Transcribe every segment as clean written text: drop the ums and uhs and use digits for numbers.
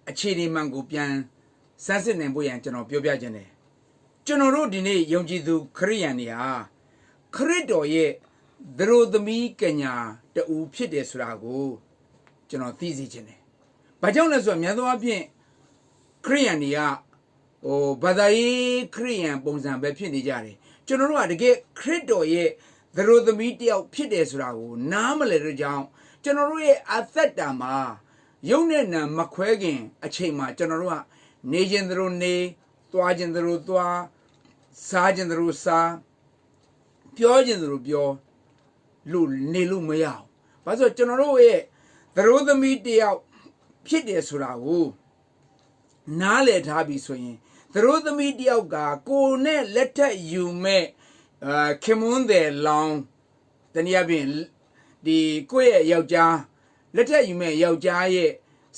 အခြေအနေမှန်ကိုပြန်စမ်းစစ်နိုင်ဖို့ရန်ကျွန်တော်ပြောပြခြင်းတယ်ကျွန်တော်တို့ဒီနေ့ယုံကြည်သူခရိယန်တွေဟာခရစ်တော်ရဲ့သရိုသမီးကညာတူဖြစ်တယ်ဆိုတာကိုကျွန်တော်သိစေခြင်းတယ်ဘာကြောင့်လဲဆိုတော့များသောအားဖြင့်ခရိယန်တွေကဘာသာရေးခရိယန်ပုံစံပဲဖြစ်နေကြတယ်ကျွန်တော်တို့ကတကယ်ခရစ်တော်ရဲ့သရိုသမီးတယောက်ဖြစ်တယ်ဆိုတာကိုနားမလည်တဲ့ကြောင့်ကျွန်တော်တို့ရဲ့အသက်တာမှာယုံနဲ့နံမခွဲခင်အချိန်မှာကျွန်တော်တို့ကနေခြင်းသူတို့နေသွားခြင်းသူတို့သွားစားခြင်းသူတို့စားပြောခြင်းသူတို့ပြောလို့နေလို့မရအောင်ဘာလို့ကျွန်တော်တို့ရဲ့သရိုသမီးတယောက်ဖြစ်တယ်ဆိုတာကိုနားလည်ထားပြီဆိုရင်သရိုသမီးတယောက်ကကိုနဲ့လက်ထက်ယူမဲ့ခင်မွန်းတယ်လောင်းတနည်းအားဖြင့်ဒီကိုယ့်ရဲ့ယောက်ျားလက်ထက်ယူမဲ့ယောက်ျားရဲ့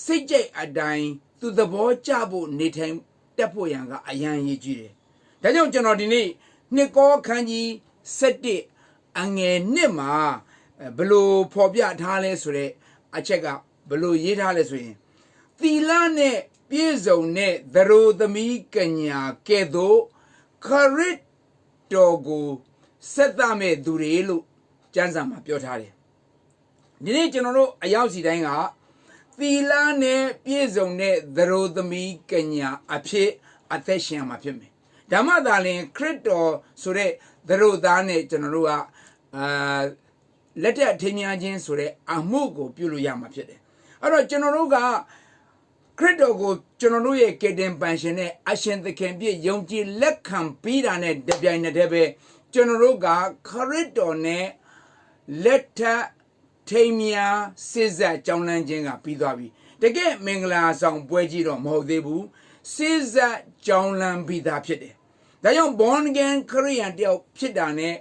စိတ်ကြိတ်အတိုင်းသူသဘောကျဖို့နေထိုင်တက်ဖို့ရန်ကအရန်ရည်ကြီးတယ်။ဒါကြောင့်ကျွန်တော်ဒီနေ့နှစ်ကောခန်းကြီး7အငယ်1မှာဘလို့ဖော်ပြထားလဲဆိုတဲ့အချက်ကဘလို့ရေးထားလဲဆိုရင်သီလနဲ့ပြည့်စုံတဲ့သရိုသမီးကညာကဲ့သို့ခရစ်တော်ကိုဆက်သမဲ့သူတွေလို့ကျမ်းစာမှာပြောထားတယ်။ဒီနေ့ကျွန်တော်တို့အရောက်စီတိုင်းကသီလနဲ့ပြည့်စုံတဲ့သရိုသမီးကညာအဖြစ်အသက်ရှင်မှာဖြစ်မယ်။ဓမ္မသာလင်ခရစ်တော်ဆိုတဲ့သရိုသားနဲ့ကျွန်တော်တို့ကလက်ထက်ထင်များခြင်းဆိုတဲ့အမှုကိုပြုလို့ရမှာဖြစ်တယ်။အဲ့တော့ကျွန်တော်တို့ကခရစ်တော်ကိုကျွန်တော်တို့ရဲ့ကယ်တင်ပန်ရှင်နဲ့အရှင်သခင်ပြည့်ယုံကြည်လက်ခံပြီးတာနဲ့တပြိုင်နက်တည်းပဲကျွန်တော်တို့ကခရစ်တော်နဲ့လက်ထက်ထိမ်းမြားစစ်ဆက်ကြောင်းလန်းခြင်းကပြီးသွားပြီတကယ်မင်္ဂလာဆောင်ပွဲကြီးတော့မဟုတ်သေးဘူးစစ်ဆက်ကြောင်းလန်းပြီးသားဖြစ်တယ်ဒါကြောင့် born again ခရစ်ယာန်တယောက်ဖြစ်တာနဲ့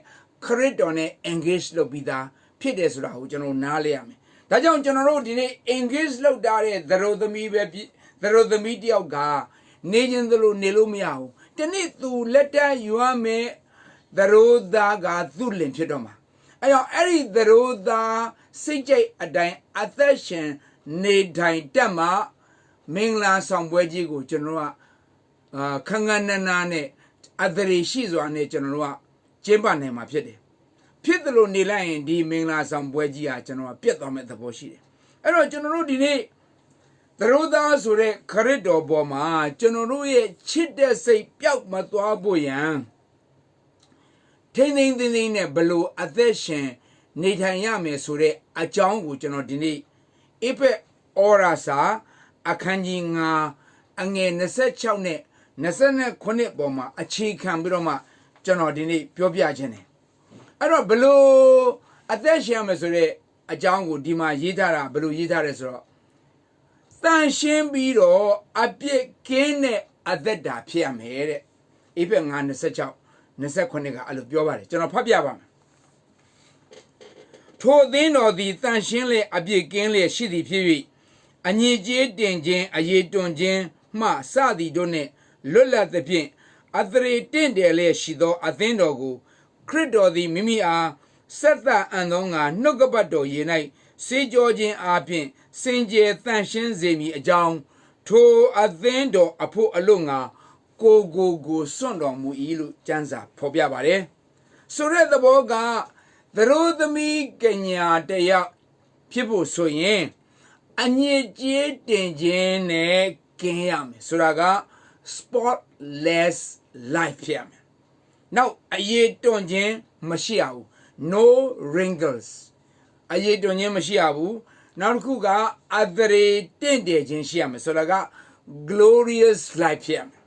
ခရစ်တော်နဲ့ engage လုပ်ပြီးသားဖြစ်တယ်ဆိုတာကိုကျွန်တော်နားလည်ရမယ်ဒါကြောင့်ကျွန်တော်တို့ဒီနေ့ engage လုပ်တာတဲ့သရိုသမီးပဲသရိုသမီးတယောက်ကနေခြင်းသလိုနေလို့မရဘူးတနေ့သူလက်တန်းယူရမယ်သရိုသားကသူ့လင်ဖြစ်တော့မှာအဲ့တော့အဲ့ဒီသရိုသားစိတ်ကြိတ်အတိုင်းအသက်ရှင်နေထိုင်တက်မှာမင်္ဂလာဆောင်ပွဲကြီးကိုကျွန်တော်ကခန်းခန်းနာနာနဲ့အသရေရှိစွာနဲ့ကျွန်တော်ကကျင်းပနိုင်မှာဖြစ်တယ်ဖြစ်တယ်လို့နေလိုက်ရင်ဒီမင်္ဂလာဆောင်ပွဲကြီးဟာကျွန်တော်ကပြတ်သွားမဲ့သဘောရှိတယ်အဲ့တော့ကျွန်တော်တို့ဒီနေ့သရိုသားဆိုတဲ့ခရစ်တော်ပေါ်မှာကျွန်တော်တို့ရဲ့ချစ်တဲ့စိတ်ပျောက်မသွားဖို့ရန်ထိမ့်သိမ့်သိမ့်နဲ့ဘလို့အသက်ရှင်နေထိုင်ရမယ်ဆိုတဲ့အကြောင်းကိုကျွန်တော်ဒီနေ့ဧဖက်ဩရာစာအခန်းကြီး9အငယ်26နဲ့29ပေါ်မှာအခြေခံပြီးတော့မှကျွန်တော်ဒီနေ့ပြောပြခြင်းတယ်အဲ့တော့ဘလို့အသက်ရှင်ရမယ်ဆိုတဲ့အကြောင်းကိုဒီမှာရေးထားတာဘလို့ရေးထားတယ်ဆိုတော့တန်ရှင်းပြီးတော့အပြစ်ကင်းတဲ့အသက်တာဖြစ်ရမယ်တဲ့ဧဖက်9 26 29ကအဲ့လိုပြောပါတယ်ကျွန်တော်ဖတ်ပြပါမယ်ထိုအသင်းတော်သည်တန်ရှင်းလေအပြစ်ကင်းလေရှိသည်ဖြစ်၍အညစ်အကြေးတင်ခြင်းအရေးတွန်ခြင်းမှစသည်တို့နှင့်လွတ်လပ်သဖြင့်အသရေတင့်တယ်လေရှိသောအသင်းတော်ကိုခရစ်တော်သည်မိမိအားဆက်သအံ့သောငါနှုတ်ကပတ်တော်ရေ၌စေကြောခြင်းအပြင်စင်ကြယ်တန်ရှင်းစေမည်အကြောင်းထိုအသင်းတော်အဖို့အလို့ငါကိုစွန့်တော်မူ၏လို့ကျမ်းစာဖော်ပြပါတယ်ဆိုတဲ့သဘောကသရိုသမီးကညာတယောက်ဖြစ်ဖို့ဆိုရင်အညစ်အကြေးတင်ခြင်းနဲ့ကင်းရမယ်ဆိုတာက spotless life ဖြစ်ရမယ်နောက်အရေးတွန့်ခြင်းမရှိရဘူး no wrinkles အရေးတွန့်ခြင်းမရှိရဘူးနောက်တစ်ခုကအသရေတင့်တယ်ခြင်းရှိရမယ်ဆိုတာက glorious life ဖြစ်ရမယ်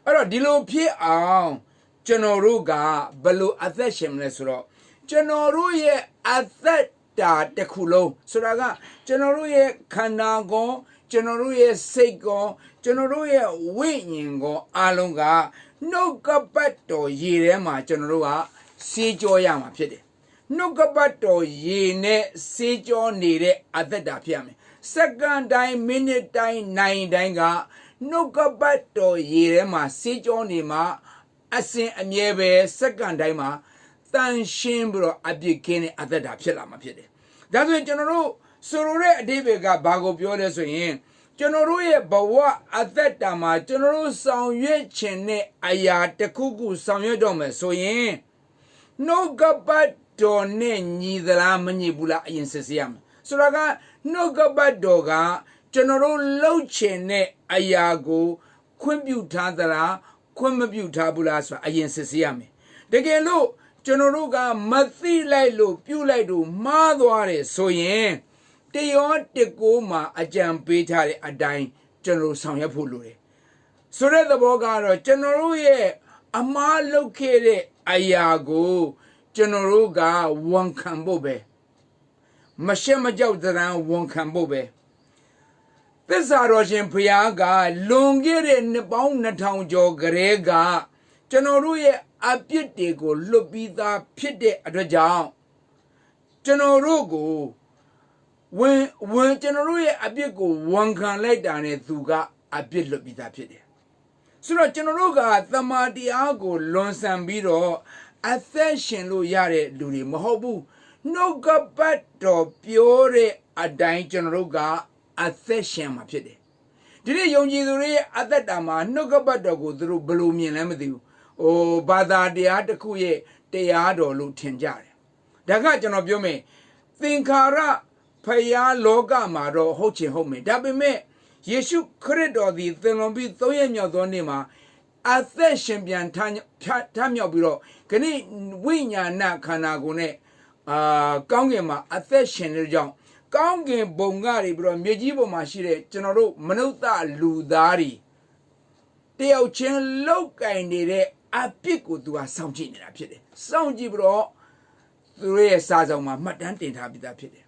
အဲ့တော့ဒီလိုဖြစ်အောင်ကျွန်တော်တို့ကဘယ်လိုအသက်ရှင်မလဲဆိုတော့ကျွန်တော်တို့ရဲ့အသက်တာတစ်ခုလုံးဆိုတာကကျွန်တော်တို့ရဲ့ခန္ဓာကိုယ်ကျွန်တော်တို့ရဲ့စိတ်ကိုကျွန်တော်တို့ရဲ့ဝိညာဉ်ကိုအားလုံးကနှုတ်ကပတ်တော်ရေထဲမှာကျွန်တော်တို့ကစေးကြောရမှာဖြစ်တယ်နှုတ်ကပတ်တော်ရေနဲ့စေးကြောနေတဲ့အသက်တာဖြစ်ရမယ်စက္ကန့်တိုင်းမိနစ်တိုင်းနိုင်တိုင်းကနှုတ်ကပတ်တော်ရေထဲမှာစေးကြောနေမှာအစဉ်အမြဲပဲစက္ကန့်တိုင်းမှာတန်ရှင်းပြီးတော့အပြစ်ကင်းတဲ့အသက်တာဖြစ်လာမှာဖြစ်တယ်ဒါဆိုရင်ကျွန်တော်တို့ဆိုလိုတဲ့အဓိပ္ပာယ်ကဘာကိုပြောလဲဆိုရင် ကျွန်တော်တို့ရဲ့ဘဝအသက်တာမှာကျွန်တော်တို့ဆောင်ရွက်ခြင်းနဲ့အရာတစ်ခုခုဆောင်ရွက်တော့မယ်ဆိုရင်နှုတ်ကပတ်တော်နဲ့ညီသလားမညီဘူးလားအရင်စစ်ဆေးရမယ်ဆိုတော့ကနှုတ်ကပတ်တော်ကကျွန်တော်တို့လှုပ်ခြင်းနဲ့အရာကိုခွင့်ပြုထားသလားခွင့်မပြုထားဘူးလားဆိုတာအရင်စစ်ဆေးရမယ်တကယ်လို့ကျွန်တော်တို့ကမသိလိုက်လို့ပြုလိုက်လို့မှားသွားတယ်ဆိုရင်တယောတကိုမှာအကြံပေးထားတဲ့အတိုင်းကျွန်တော်ဆောင်ရွက်ဖို့လိုတယ်ဆိုတဲ့သဘောကတော့ကျွန်တော်တို့ရဲ့အမှားလုပ်ခဲ့တဲ့အရာကိုကျွန်တော်တို့ကဝန်ခံဖို့ပဲမရှက်မကြောက်တဲ့ဝန်ခံဖို့ပဲသစ္စာတော်ရှင်ဘုရားကလွန်ခဲ့တဲ့နှစ်ပေါင်း2000ကျော်ကလေးကကျွန်တော်တို့ရဲ့အပြစ်တွေကိုလွတ်ပြီးသားဖြစ်တဲ့အတွက်ကြောင့်ကျွန်တော်တို့ကိုကျွန်တော်တို့ရဲ့အပြစ်ကိုဝန်ခံလိုက်တာနဲ့သူကအပြစ်လွတ်ပြီးသားဖြစ်တယ်ဆိုတော့ကျွန်တော်တို့ကသမာတရားကိုလွန်ဆန်ပြီးတော့အသက်ရှင်လို့ရတဲ့လူတွေမဟုတ်ဘူးနှုတ်ကပတ်တော်ပြောတဲ့အတိုင်းကျွန်တော်တို့ကအသက်ရှင်မှာဖြစ်တယ်ဒီနေ့ယုံကြည်သူတွေရဲ့အသက်တာမှာနှုတ်ကပတ်တော်ကိုသူတို့ဘယ်လိုမြင်လဲမသိဘူးဘာသာတရားတစ်ခုရဲ့တရားတော်လို့ထင်ကြတယ်ဒါကကျွန်တော်ပြောမယ်သင်္ခါရဖယားလောကမှာတော့ဟုတ်ချင်ဟုတ်မယ်ဒါပေမဲ့ယေရှုခရစ်တော်သည်သင်လွန်ပြီး3ရက်မြောက်သောနေ့မှာအသက်ရှင်ပြန်ထမြောက်ပြီးတော့ခဏဝိညာဏခန္ဓာကိုယ်နဲ့ကောင်းကင်မှာအသက်ရှင်တဲ့ကြောင့်ကောင်းကင်ဘုံကနေပြီးတော့မြေကြီးပေါ်မှာရှိတဲ့ကျွန်တော်တို့မနုဿလူသားတွေတယောက်ချင်းလောက်ကင်နေတဲ့အပြစ်ကိုသူကစောင့်ကြည့်နေတာဖြစ်တယ်စောင့်ကြည့်ပြီးတော့သူရဲ့စာဆောင်မှာမှတ်တမ်းတင်ထားပြီးသားဖြစ်တယ်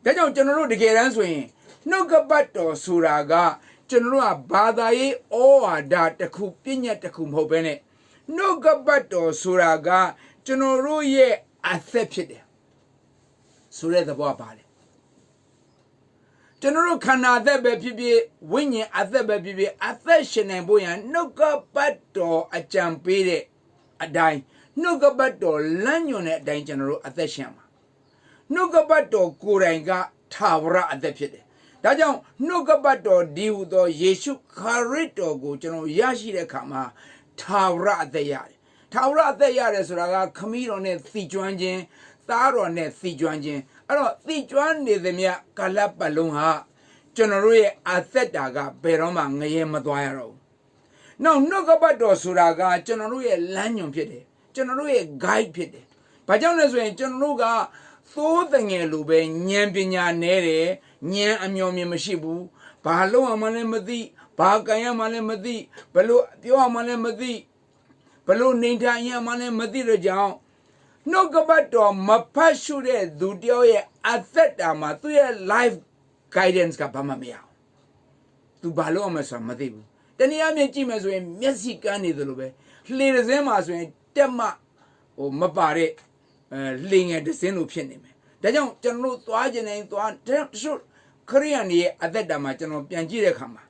ဒါကြောင့်ကျွန်တော်တို့တကယ်တမ်းဆိုရင်နှုတ်ကပတ်တော်ဆိုတာကကျွန်တော်တို့ကဘာသာရေးဩဝါဒတစ်ခုပြည့်ညတ်တစ်ခုမဟုတ်ဘဲနဲ့နှုတ်ကပတ်တော်ဆိုတာကကျွန်တော်တို့ရဲ့အသက်ဖြစ်တယ်ဆိုတဲ့သဘောပါလေကျွန်တော်တို့ခန္ဓာအသက်ပဲဖြစ်ဖြစ်ဝိညာဉ်အသက်ပဲဖြစ်ဖြစ်အသက်ရှင်နိုင်ဖို့ရန်နှုတ်ကပတ်တော်အကြံပေးတဲ့အတိုင်းနှုတ်ကပတ်တော်လမ်းညွှန်တဲ့အတိုင်းကျွန်တော်တို့အသက်ရှင်မှာနှုတ်ကပတ်တော်ကိုယ်တိုင်ကထာဝရအသက်ဖြစ်တယ်ဒါကြောင့်နှုတ်ကပတ်တော်ဒီဟုသောယေရှုခရစ်တော်ကိုကျွန်တော်ရရှိတဲ့အခါမှာထာဝရအသက်ရတယ်ထာဝရအသက်ရတယ်ဆိုတာကခမည်းတော်နဲ့သီကျွမ်းခြင်းသားတော်နဲ့သီကျွမ်းခြင်းအဲ့တော့သီကျွမ်းနေသမျှကာလပတ်လုံးဟာကျွန်တော်တို့ရဲ့အသက်တာကဘယ်တော့မှငရဲမသွားရတော့ဘူး။နောက်နှုတ်ကပတ်တော်ဆိုတာကကျွန်တော်တို့ရဲ့လမ်းညွှန်ဖြစ်တယ်ကျွန်တော်တို့ရဲ့ guide ဖြစ်တယ်။ဘာကြောင့်လဲဆိုရင်ကျွန်တော်တို့ကသိုးတငယ်လိုပဲဉာဏ်ပညာနဲ့တယ်ဉာဏ်အမျှော်မြင်မရှိဘူး။ဘာလို့မှလည်းမသိဘာကံရမှလည်းမသိဘလို့ပြောမှလည်းမသိဘလို့နေထိုင်ရမှလည်းမသိတဲ့ကြောင့်နှုတ်ကပတ်တော်မဖတ်ရှုတဲ့သူတယောက်ရဲ့အသက်တာမှာသူ့ရဲ့ life guidance ကဘာမှမရအောင်သူဘာလို့အောင်မဆိုမသိဘူးတနည်းအားဖြင့်ကြည့်မယ်ဆိုရင်မျက်စိကန်းနေသလိုပဲလှေတစ်စင်းမှာဆိုရင်တက်မမပါတဲ့လှေငယ်တစ်စင်းလိုဖြစ်နေမယ်ဒါကြောင့်ကျွန်တော်တို့သွားခြင်းတိုင်းသွားတချို့ခရိယန်ရဲ့အသက်တာမှာကျွန်တော်ပြန်ကြည့်တဲ့အခါမှာ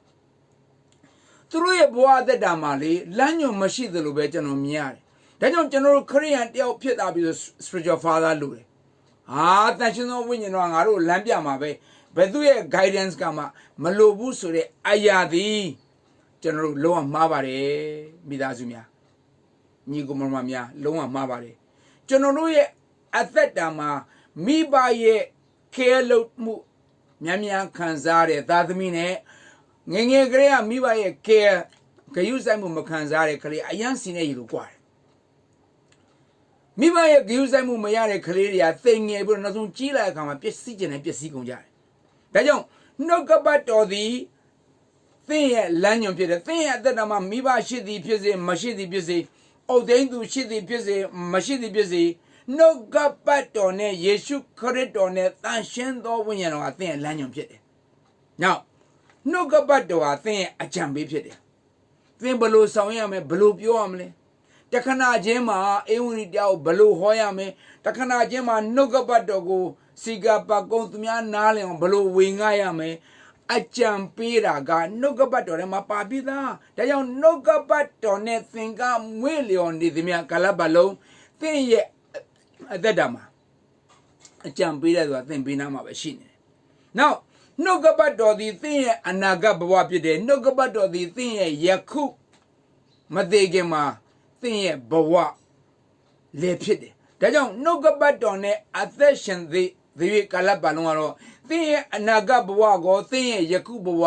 သူတို့ရဲ့ဘဝအသက်တာမှာလေလမ်းညွန်မရှိသလိုပဲကျွန်တော်မြင်ရတယ်ဒါကြောင့်ကျွန်တော်တို့ခရိယန်တယောက်ဖြစ်လာပြီး spiritual father လို့တယ်တန်ရှင်သောဝိညာဉ်တော်ငါတို့လမ်းပြမှာပဲဘယ်သူရဲ့ guidance ကမှမလိုဘူးဆိုတဲ့အရာသည်ကျွန်တော်တို့လုံးဝမှားပါတယ်မိသားစုများညီကိုမောင်မများလုံးဝမှားပါတယ်ကျွန်တော်တို့ရဲ့အသက်တာမှာမိဘရဲ့ care လုပ်မှုများများခံစားတဲ့သားသမီးနဲ့ငယ်ငယ်ကလေးကမိဘရဲ့ care ဂရုစိုက်မှုမခံစားတဲ့ကလေးအယံစီနေရလို့ကြွားတယ်မိဘရဲ့ဂရုစိုက်မှုမရတဲ့ကလေးတွေကသိငယ်ပြီးတော့နောက်ဆုံးကြီးလာတဲ့အခါမှာပျက်စီးခြင်းနဲ့ပျက်စီးကုန်ကြတယ်ဒါကြောင့်နှုတ်ကပတ်တော်သည်သင်ရဲ့လမ်းညွှန်ဖြစ်တယ်သင်ရဲ့အသက်တာမှာမိဘရှိသည်ဖြစ်စေမရှိသည်ဖြစ်စေအုတ်သိန်းသူရှိသည်ဖြစ်စေမရှိသည်ဖြစ်စေနှုတ်ကပတ်တော်နဲ့ယေရှုခရစ်တော်နဲ့တန်ရှင်းသောဝိညာဉ်တော်ကသင်ရဲ့လမ်းညွှန်ဖြစ်တယ်။နောက်နှုတ်ကပတ်တော်ဟာသင်ရဲ့အကြံပေးဖြစ်တယ်။သင်ဘယ်လိုဆောင်ရမလဲဘယ်လိုပြောရမလဲတခဏချင်းမှာအေဝံဂေလိတရားကိုဘယ်လိုဟောရမလဲတခဏချင်းမှာနှုတ်ကပတ်တော်ကိုစီကပတ်ကုံသူများနားလည်အောင်ဘယ်လိုဝင်ငှရမလဲအကြံပေးတာကနှုတ်ကပတ်တော်ထဲမှာပါပြီးသားဒါကြောင့်နှုတ်ကပတ်တော်နဲ့သင်ကမွေ့လျော်နေသည်များကာလပတ်လုံးသင်ရဲ့အသက်တာမှာအကြံပေးတဲ့သူကသင်ပေးနာမှာပဲရှိနေတယ်။နောက် နှုတ်ကပတ်တော်သည်သင်ရဲ့အနာဂတ်ဘဝဖြစ်တယ်နှုတ်ကပတ်တော်သည်သင်ရဲ့ယခုမသေးခင်မှာသင်ရဲ့ဘဝလည်းဖြစ်တယ်ဒါကြောင့်နှုတ်ကပတ်တော်နဲ့အသက်ရှင်သည့်ဒီကာလပတ်လုံးကတော့သင်ရဲ့အနာဂတ်ဘဝကိုသင်ရဲ့ယခုဘဝ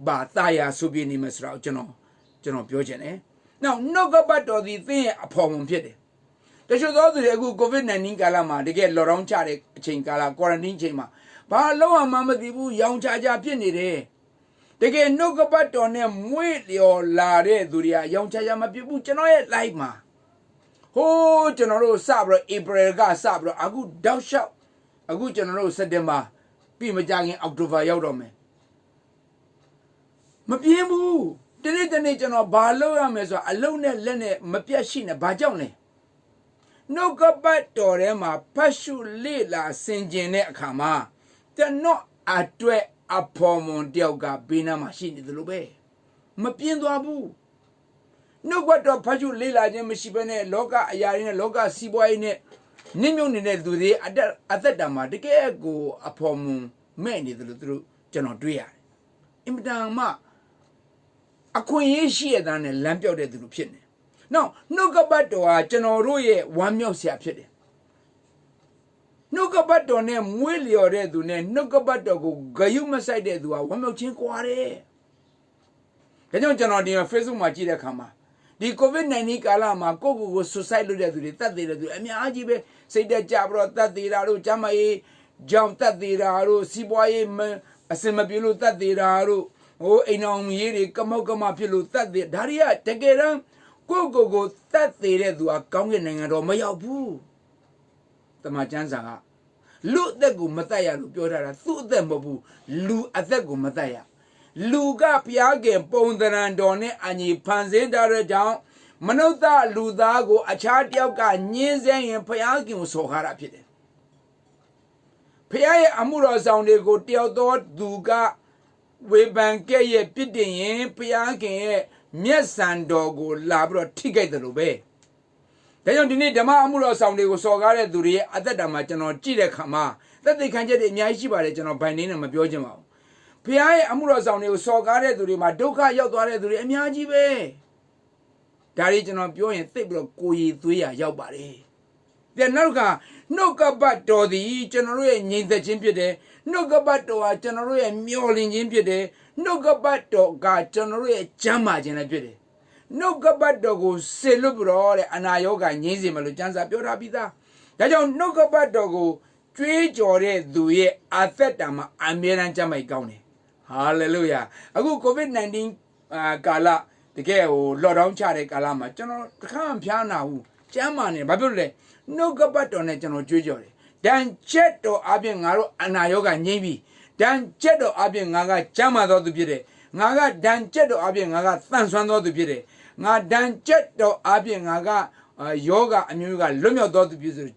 ဘာသာယာဆိုပြနေမှာဆိုတော့ကျွန်တော်ပြောချင်တယ်။နောက်နှုတ်ကပတ်တော်သည်သင်ရဲ့အဖော်ဝင်ဖြစ်တယ်။တချို့သောသူတွေအခု COVID-19 ကာလမှာတကယ် lockdown ချတဲ့အချိန်ကာလ quarantine ချိန်မှာဘာလုံးဝမသိဘူးရောင်ချဖြစ်နေတယ်။တကယ်နှုတ်ကပတ်တော်နဲ့မွေ့လျော်လာတဲ့သူတွေကရောင်ချမဖြစ်ဘူးကျွန်တော်ရဲ့ life မှာဟိုးကျွန်တော်တို့စပြီးတော့ April ကစပြီးတော့အခုတောက်လျှောက်အခုကျွန်တော်တို့ September ပြီးမကြခင် October ရောက်တော့မယ်မပြင်းဘူးတနေ့ကျွန်တော်ဘာလုပ်ရမလဲဆိုတော့အလုံးနဲ့လက်နဲ့မပြတ်ရှိနေဘာကြောင့်လဲနှုတ်ကပတ်တော်ထဲမှာဖတ်ရှုလေ့လာဆင်ခြင်တဲ့အခါမှာကျွန်တော်အတွက်အဖော်မွန်တယောက်ကဘေးနားမှာရှိနေတယ်လို့ပဲမပြင်းသွားဘူးနှုတ်ကပတ်တော်ဖတ်ရှုလေ့လာခြင်းမရှိဘဲနဲ့လောကအရာတွေနဲ့လောကစီးပွားရေးနဲ့နစ်မြုပ်နေတဲ့သူတွေအသက်တာမှာတကယ်ကိုအဖော်မွန်မဲ့နေတယ်လို့သူတို့ကျွန်တော်တွေ့ရတယ်အင်မတန်မှအခွင့်အရေးရှိရတဲ့နဲ့လမ်းပြောက်တဲ့သူတို့ဖြစ်နေ။နောက်နှုတ်ကပတ်တော်ဟာကျွန်တော်တို့ရဲ့ဝမ်းမြောက်စရာဖြစ်တယ်။နှုတ်ကပတ်တော်နဲ့မွေးလျော်တဲ့သူနဲ့နှုတ်ကပတ်တော်ကိုဂယုမဆိုင်တဲ့သူဟာဝမ်းမြောက်ခြင်းကွာတယ်။ဒါကြောင့်ကျွန်တော်ဒီ Facebook မှာကြည့်တဲ့အခါမှာဒီ COVID-19 ကာလမှာကိုယ့်ကိုယ် suicide လုပ်တဲ့သူတွေတတ်သေးတဲ့သူအများကြီးပဲစိတ်တက်ကြပြီးတော့တတ်သေးတာတို့ကျမကြီးကြောင်တတ်သေးတာတို့စီးပွားရေးအစင်မပြေလို့တတ်သေးတာတို့ဟိုအိမ်အောင်ရေးတွေကမောက်ကမဖြစ်လို့တတ်သေးဒါတွေကတကယ်တော့ကိုတတ်သေးတဲ့သူကကောင်းကင်နိုင်ငံတော်မရောက်ဘူးတမန်ကျမ်းစာကလူအသက်ကိုမတတ်ရလို့ပြောထားတာသူ့အသက်မဟုတ်ဘူးလူအသက်ကိုမတတ်ရလူကဘုရားခင်ပုံသဏ္ဍာန်တော်နဲ့အညီဖန်ဆင်းထားတဲ့ကြောင့်မနုဿလူသားကိုအခြားတယောက်ကညှင်းဆဲရင်ဘုရားခင်ကိုစော်ကားတာဖြစ်တယ်ဘုရားရဲ့အမှုတော်ဆောင်တွေကိုတယောက်သောသူကဝေဖန်ခဲ့ရဲ့ပြစ်တင်ရင်ဘုရားခင်ရဲ့မျက်စံတော်ကိုလာပြီးတော့ထိခိုက်တယ်လို့ပဲဒါကြောင့်ဒီနေ့ဓမ္မအမှုတော်ဆောင်တွေကိုစော်ကားတဲ့သူတွေရဲ့အသက်တာမှာကျွန်တော်ကြည့်တဲ့ခါမှာသက်သေခံချက်တွေအများကြီးရှိပါတယ်ကျွန်တော်ဘိုင်နေနဲ့မပြောချင်ပါဘူးဘုရားရဲ့အမှုတော်ဆောင်တွေကိုစော်ကားတဲ့သူတွေမှာဒုက္ခရောက်သွားတဲ့သူတွေအများကြီးပဲဒါတွေကျွန်တော်ပြောရင်သိပြီးတော့ကိုယ်ရည်သွေးရရောက်ပါတယ်ပြန်နောက်ကနှုတ်ကပတ်တော်သည်ကျွန်တော်တို့ရဲ့ညီသက်ခြင်းဖြစ်တယ်နှုတ်ကပတ်တော်ဟာကျွန်တော်တို့ရဲ့မျှော်လင့်ခြင်းဖြစ်တယ်နှုတ်ကပတ်တော်ကကျွန်တော်တို့ရဲ့ကျမ်းမာခြင်းလည်းဖြစ်တယ်နှုတ်ကပတ်တော်ကိုစေလွတ်ပြီးတော့တဲ့အနာရောဂါငြိမ်းစေမလို့ကျမ်းစာပြောထားပြီးသားဒါကြောင့်နှုတ်ကပတ်တော်ကိုကြွေးကြော်တဲ့သူရဲ့အသက်တာမှာအမြဲတမ်းကျမ်းမိုက်ကောင်းတယ်ဟာလေလုယာအခု COVID-19 ကာလတကယ်ဟို lockdown ချတဲ့ကာလမှာကျွန်တော်တခါမှဖျားနာဘူးကျမ်းမာနေဘာဖြစ်လို့လဲနှုတ်ကပတ်တော်နဲ့ကျွန်တော်ကြွေးကြော်တယ်ဒဏ်ချက်တော်အပြင်ငါတို့အနာရောဂါငြိမ်းပြီဒဏ်ချက်တော်အပြင်ငါကကျမ်းမာတော်သူဖြစ်တယ်ငါကဒဏ်ချက်တော်အပြင်ငါကသန့်ဆွမ်းတော်သူဖြစ်တယ်ငါဒဏ်ချက်တော်အပြင်ငါကယောဂအမျိုးကလွတ်မြောက်တော်သူဖြစ်ဆို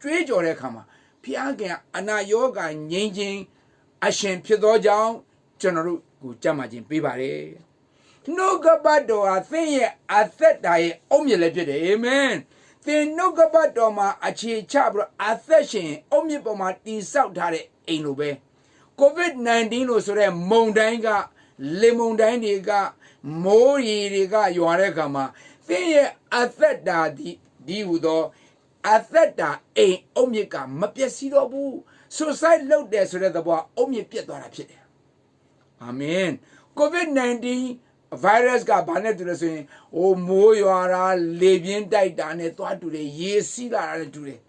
ကြွေးကြော်တဲ့အခါမှာဖျားခင်အနာရောဂါငြိမ်းခြင်းအရှင်ဖြစ်သောကြောင့်ကျွန်တော်တို့ကိုကြမ်းမာခြင်းပေးပါတယ်နှုတ်ကပတ်တော်ဟာသင်ရဲ့အသက်တာရဲ့အုံမြင့်လည်းဖြစ်တယ်အာမင်သင်နှုတ်ကပတ်တော်မှာအခြေချပြီးတော့အသက်ရှင်အုံမြင့်ပေါ်မှာတည်ဆောက်ထားတဲ့အိမ်လိုပဲ COVID-19 လို့ဆိုတဲ့မုန်တိုင်းကလေမုန်တိုင်းတွေကမိုးရီတွေကရွာတဲ့အခါမှာသင်ရဲ့အသက်တာဒီဟူသောအသက်တာအိမ်အုံမြင့်ကမပျက်စီးတော့ဘူး suicide လုပ်တယ်ဆိုတဲ့သဘောအုံမြင့်ပြတ်သွားတာဖြစ်တယ်အာမင် COVID-19 virus ကဘာနဲ့တူလဲဆိုရင်ဟိုမိုးရွာတာလေပြင်းတိုက်တာနဲ့သွားတူတယ်ရေစီးလာတာနဲ့တူတယ်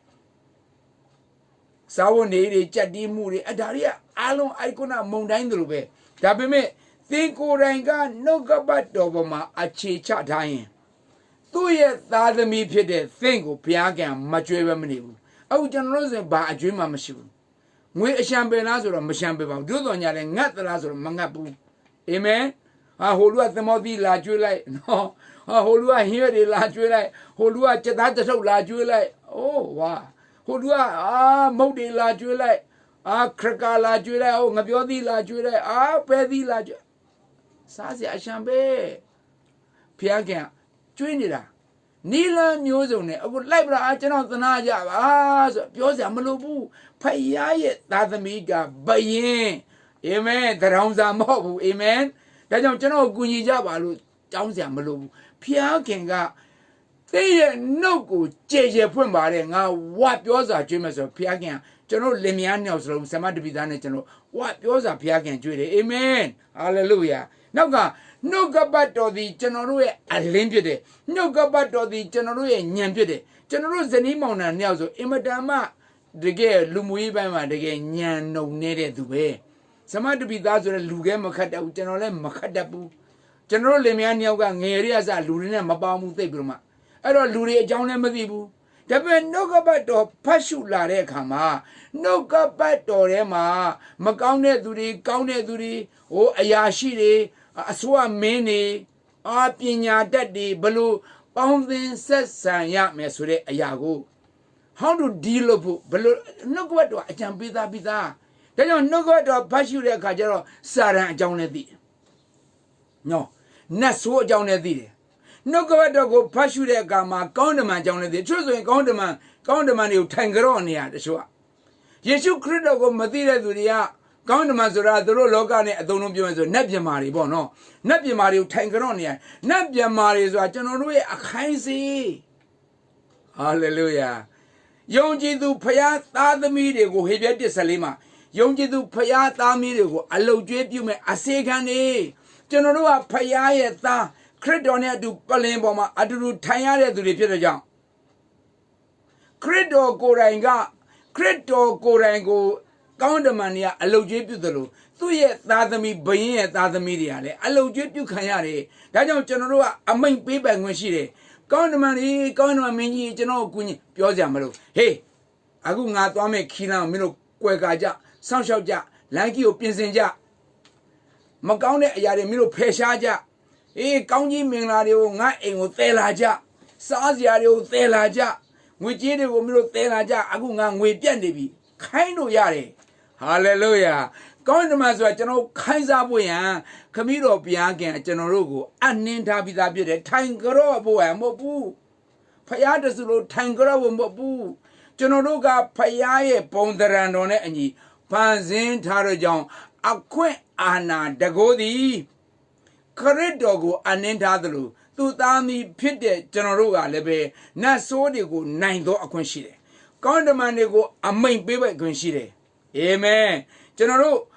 စာဝန်တွေကြက်တီးမှုတွေဒါတွေကအားလုံးအိုက်ကွနာမုံတိုင်းတို့လိုပဲဒါပေမဲ့သင်ကိုယ်တိုင်ကနှုတ်ကပတ်တော်ပေါ်မှာအခြေချထားရင်သူ့ရဲ့သားသမီးဖြစ်တဲ့သင်ကိုဘုရားကမကြွေးပဲမနေဘူးအခုကျွန်တော်တို့ဆိုဘာအကြွေးမှမရှိဘူးငွေအရှံပင်လားဆိုတော့မရှံပင်ပါဘူးတို့တော်ညာလည်းငတ်သလားဆိုတော့မငတ်ဘူးအာမင်ဟိုလူကသမောသီလာကျွေးလိုက်နော်ဟိုလူကဟင်းရွက်တွေလာကျွေးလိုက်ဟိုလူကစက်သားတထုပ်လာကျွေးလိုက်အိုးဝါဟိုလူကမုတ်တွေလာကျွေးလိုက်ခရကာလာကျွေးလိုက်ငပြောသီလာကျွေးလိုက်ပဲသီလာကျွေးစားစရာအရှံပဲဖျားခင်ကျွေးနေတာ Nila Musone, I would like I cannot deny Java, Piosa Malubu, Payay, Tatamiga, Bayen, Amen, the Ramza Mobu, Amen. That don't know Guni Java, Jounsia Malubu, Pia Kinga. They no good, JJ Pumbari, now what yours are Jimmers of Piagan, General Lemianos, some to be done, General, what yours are Piagan, Judy, Amen, Hallelujah. No gabato the general a limpide, no gabato the general nyampide, General Zenimona Nelso, Imadama, the gay Lumuibama, the gay Nyan no needed to be. Some to be that Luga Macada, General Macadabu, General Lemiania, areas are Lurina Mabamu Tebruma. I don't lure John Madibu. There were no gabato, Pashu Lare Kama, no gabato Rema, Macaune Duri, Kaune Duri, O Ayashire, Aswa Mene, Apinya Daddy, Balu, Bounding Sessan Yak Mesure Ayago. How to deal with Balu? No gabato, I can be that. They don't know gabato, Pashu Kajaro, Sarah Johnedy. No, Naso Johnedy. No go pursue their gamma, Gondaman John the chosen Gondaman, you Tangaronia, the show. Yes, you critical Madeira to the Gondaman, the Logani, I don't know, Nebjamari, Bono, Nebjamari, Tangaronia, Nebjamari is what you know, a kind. Hallelujah. Yonji do Payat, the media go here de Salima. Yonji do Payat, media go, I love you, a second, General Payat. Credonia do Palemboma, I do Tayare to the Pirajan. Credo Goranga, Credo Gorango, Gondamania, I love you to the Lu. 2 years, Tadami, Bayen, Tadam media, I love you to Kayare. That don't general, a main paper when she Gondamani, Gondamani, General Queen, Piozamaro. Hey, I go not to make Kina, Mino, Quagaja, Sunshot Ja, like you, Pinsenja. Macone, Yare Mino Peshaja. County Minario, not in Telaja, Saziario Telaja, which did it with Telaja, Agungang with Yandibi, kind of yare. Hallelujah. Going to Mazua, General Kaisabuya, Camilo Bianca, General, and Nintabita Bide, Tangaro, and Mobu. Payadasulu, Tangaro, Mobu. General Payaye, Ponderandone, and ye, Panzin Tarajon, Aqua Anna, Dagodi. Corredogo and Nentadlu, 2,000 Pite General Lebe, Nasodigo, 9 do Aquanshire. Condamanego, a main baby Quinshire. Amen. General,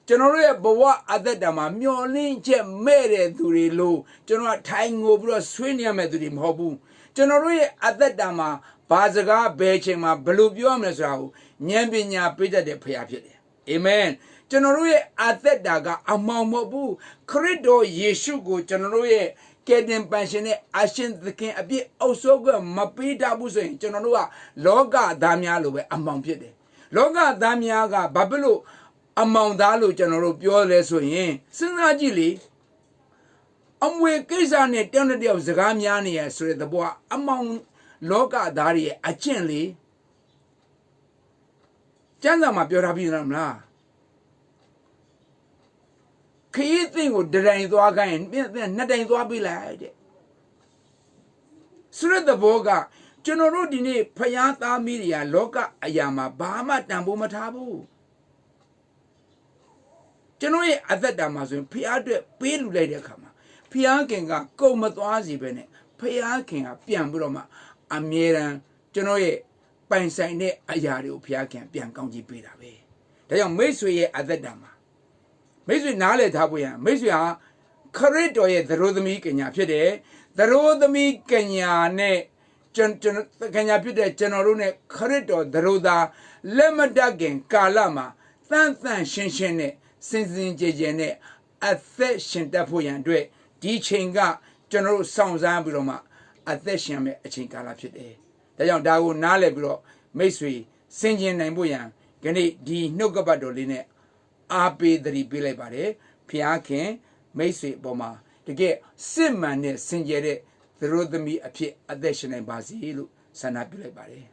General Boa at the Dama, Mulin, Mere Duri Low, General Tango Bro, Swiniam Edurim Hobu. General at the Dama, Bazaga, Bechema, Belubium Nasrao, Nyambinya, Peter de Piapide. Amen. General at that daga among Mobu, Corridor Yeshugo, General, getting passionate, Ashen the king a bit also go, Mapita Buzo, General, Loga Damialo among Pide. Loga Damiaga, Babelo, among Dalu, General Pure Lesoyen, Sinajili. We Kizan, eternity of Zagamiani, so the boy among Loga Dari, a chenly. Janama Purabinam. Key thing would drain the again, then nothing to be like. Sure the Boga, General Dine, Payata Media, Loka, Ayama, Bahama, Tambu Matabu. Generally, at that Damazon, Piade, Pilu Lady Kama, Piankinga, Comatwazi Bene, Piankinga, Piambroma, Amira, Generally, Pansine, Ayario, Piakan, Piancounty Pirabe. They are Mesue at the Dama. Mesue Nale Tabuya, Mesua, Corridor, the Rodami Kenya Pide, the Rodami Kenya ne, Kenya Pide, Generune, Corridor, the Roda, Lemadagan, Kalama, Than Shinshene, Sinzin Jene, a Theshin Tapuyan Dwe, D Chinga, General Sounds Ambroma, a Theshame, a Chinkala Pide. The young Dawu Nale Bro, Mesui, Sinjin and Buyan, Gani, D Nogabadoline. Abe the Bile Bade, Piakin, Mesui Boma, to get Simman Sinjere, the road me appear addition and Basilu, Sanabile Bade.